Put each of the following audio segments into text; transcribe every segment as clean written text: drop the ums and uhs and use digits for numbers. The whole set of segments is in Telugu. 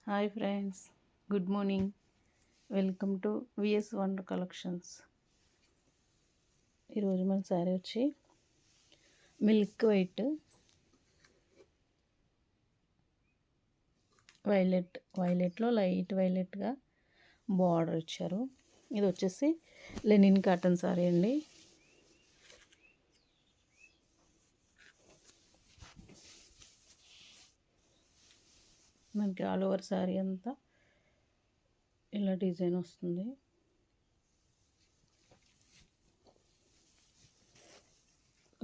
Hi friends, good morning. Welcome to VS wonder collections. ఈరోజు మన శారీ వచ్చి మిల్క్ వైలెట్లో లైట్ వైలెట్గా బార్డర్ ఇచ్చారు. ఇది వచ్చేసి లెనిన్ కాటన్ శారీ అండి. మనకి ఆల్ ఓవర్ శారీ అంతా ఇలా డిజైన్ వస్తుంది.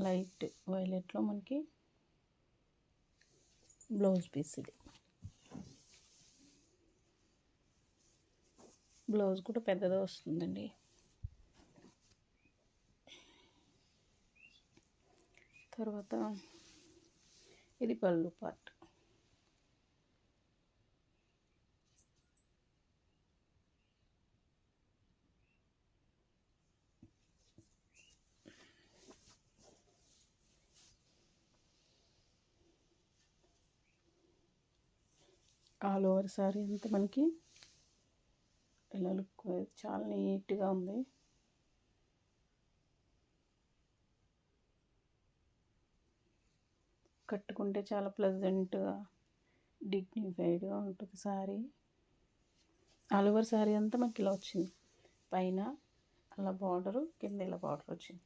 లైట్ వైలెట్లో మనకి బ్లౌజ్ పీస్ ఇది. బ్లౌజ్ కూడా పెద్దగా వస్తుందండి. తర్వాత ఇది పళ్ళు పార్ట్. ఆల్ ఓవర్ శారీ అంతా మనకి ఇలా లుక్ చాలా నీట్గా ఉంది. కట్టుకుంటే చాలా ప్లెజెంట్గా డిగ్నిఫైడ్గా ఉంటుంది శారీ. ఆల్ ఓవర్ శారీ అంతా మనకి ఇలా వచ్చింది. పైన అలా బార్డరు, కింద ఇలా బార్డర్ వచ్చింది.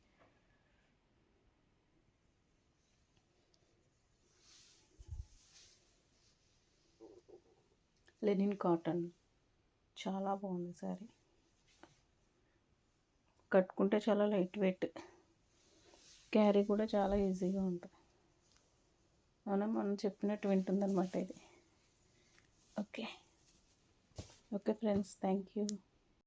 లెనిన్ కాటన్ చాలా బాగుంది శారీ. కట్టుకుంటే చాలా లైట్ వెయిట్, క్యారీ కూడా చాలా ఈజీగా ఉంటుంది. మనం చెప్పినట్టు వింటుందన్నమాట ఇది. Okay friends, thank you.